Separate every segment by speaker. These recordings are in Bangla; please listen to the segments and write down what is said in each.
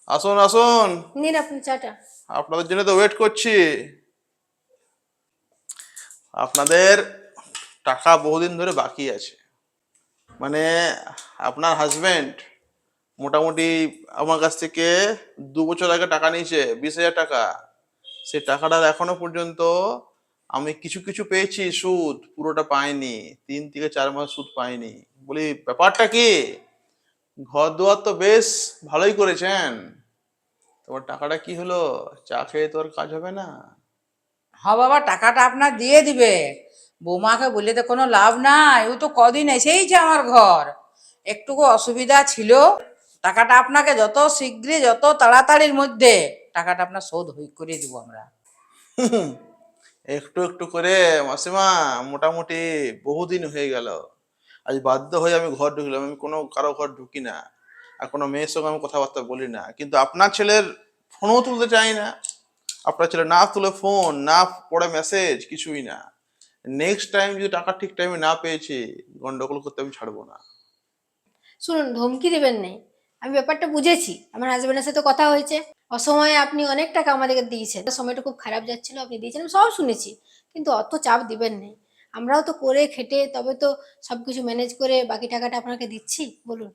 Speaker 1: আসুন আসুন,
Speaker 2: নিন আপনি চাটা।
Speaker 1: আপনাদের জন্য তো ওয়েট করছি। আপনাদের টাকা বহুদিন ধরে বাকি আছে। মানে আপনার হাজবেন্ড মোটামুটি আমার কাছ থেকে 2 বছর আগে টাকা নিয়েছে, 20,000 টাকা। সেই টাকাটা এখনো পর্যন্ত আমি কিছু কিছু পেয়েছি, সুদ পুরোটা পাইনি। 3 থেকে 4 মাস সুদ পাইনি। বলি ব্যাপারটা কি? ঘর দুয়ার তো বেশ ভালোই করেছেন, তোমার টাকাটা কি হলো? চা খেয়ে তো আর কাজ হবে না।
Speaker 3: হ্যাঁ বাবা, টাকাটা আপনার দিয়ে দিবে। বৌমাকে বলে তো কোনো লাভ নাই, ও তো কদিন এসেইছে আমার ঘর। একটুকু অসুবিধা ছিল, টাকাটা আপনাকে যত শীঘ্রই যত তাড়াতাড়ির মধ্যে টাকাটা আপনার শোধ করে দিব আমরা।
Speaker 1: একটু একটু করে মাসিমা, মোটামুটি বহুদিন হয়ে গেল। আজ বাধ্য হয়ে আমি ঘর ঢুকলাম। আমি কোনো কারো ঘর ঢুকি না, আর কোনো মেয়ের সঙ্গে আমি কথাবার্তা বলি না, কিন্তু আপনার ছেলের ফোনও তুলতে চাই না। আপনার ছেলে না তুলে ফোন, না পড়ে মেসেজ, কিছুই না। নেক্সট টাইম যদি টাকা ঠিক টাইমে না পেয়েছি, গন্ডগোল করতে আমি ছাড়বো না।
Speaker 2: শুনুন, ধমকি দিবেন নেই। আমি ব্যাপারটা বুঝেছি, আমার হাজবেন্ডের সাথে কথা হয়েছে। অসময়ে আপনি অনেক টাকা আমাদেরকে দিয়েছেন, সময়টা খুব খারাপ যাচ্ছিল, আপনি দিয়েছেন, আমি সব শুনেছি। কিন্তু অত চাপ দিবেন নেই। আমরাও তো করে খেটে তবে তো সবকিছু ম্যানেজ করে বাকি টাকাটা আপনাকে দিচ্ছি। বলুন।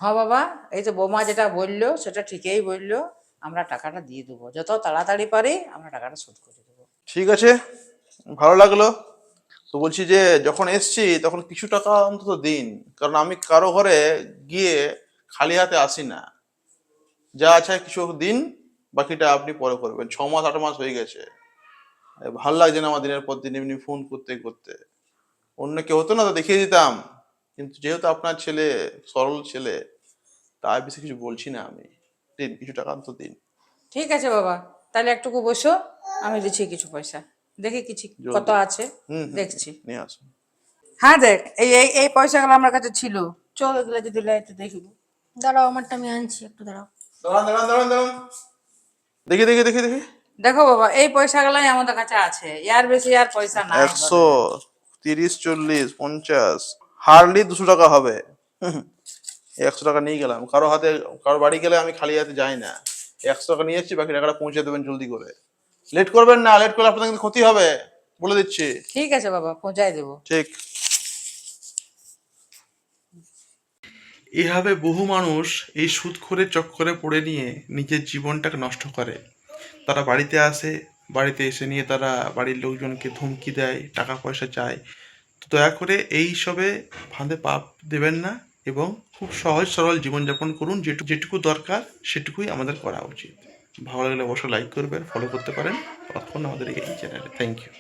Speaker 3: হ্যাঁ বাবা, এই যে বৌমা যেটা বললো সেটা ঠিকই বললো। আমরা টাকাটা দিয়ে দেবো, যত তাড়াতাড়ি পারি আমরা টাকাটা শোধ করে দেবো।
Speaker 1: ঠিক আছে, ভালো লাগলো। তো বলছি যে যখন এসছি তখন কিছু টাকা অন্তত দিন, কারণ আমি কারো ঘরে গিয়ে খালি হাতে আসি না। যা আছে কিছু দিন, বাকিটা আপনি পরে করবেন। 6 মাস 8 মাস হয়ে গেছে, ভাল লাগছে না আমার দিনের পর দিন এমনি ফোন করতে করতে। অন্য কেউ হতো না তো দেখিয়ে দিতাম, কিন্তু যেহেতু আপনার ছেলে সরল ছেলে, তাই বেশি কিছু বলছি না আমি। দিন, কিছু টাকা অন্তত দিন।
Speaker 3: ঠিক আছে বাবা, তাহলে একটুকু বসো, আমি দিচ্ছি কিছু পয়সা। দেখি কিছু কত
Speaker 1: জলদি।
Speaker 3: আছে
Speaker 1: হুম হুম হুম,
Speaker 3: দেখছি।
Speaker 1: নিয়ে আসুন।
Speaker 3: হ্যাঁ দেখ, এই এই এই পয়সাগুলো আমার কাছে ছিল। চল এগুলো যদি লাই তো দেখবো।
Speaker 2: দাঁড়াও, আমারটা আমি আনছি, একটু দাঁড়াও।
Speaker 1: দাঁড়ান দাঁড়ান দাঁড়ান দাঁড়ান, দেখি দেখি দেখি দেখি।
Speaker 3: দেখো বাবা, এই পয়সাগুলাই আমাদের কাছে আছে, এর বেশি আর পয়সা নাই ঘরে।
Speaker 1: 130, 40, 50, হার্ডলি 200 টাকা হবে। হুম, 100 টাকা নিয়ে গেলাম। কারো হাতে, কারো বাড়ি গেলে আমি খালি হাতে যাই না। 100 টাকা নিয়ে এসেছি, বাকি টাকাটা পৌঁছে দেবেন জলদি করে। লেট করবেন না, লেট করলে আপনাদের কিন্তু ক্ষতি হবে, বলে দিচ্ছি।
Speaker 3: ঠিক আছে বাবা, পৌঁছাই দেবো।
Speaker 1: ঠিক। এভাবে বহু মানুষ এই সুদখোরের চক্করে পড়ে নিয়ে নিজের জীবনটাকে নষ্ট করে। তারা বাড়িতে আসে, বাড়িতে এসে নিয়ে তারা বাড়ির লোকজনকে ধমকি দেয়, টাকা পয়সা চায়। তো দয়া করে এই সবে ফাঁদে পা দেবেন না, এবং খুব সহজ সরল জীবনযাপন করুন। যেটুকু দরকার সেটুকুই আমাদের করা উচিত। ভালো লাগলে অবশ্যই লাইক করবেন, ফলো করতে পারেন। ততক্ষণ আমাদের এই চ্যানেলে থ্যাংক ইউ।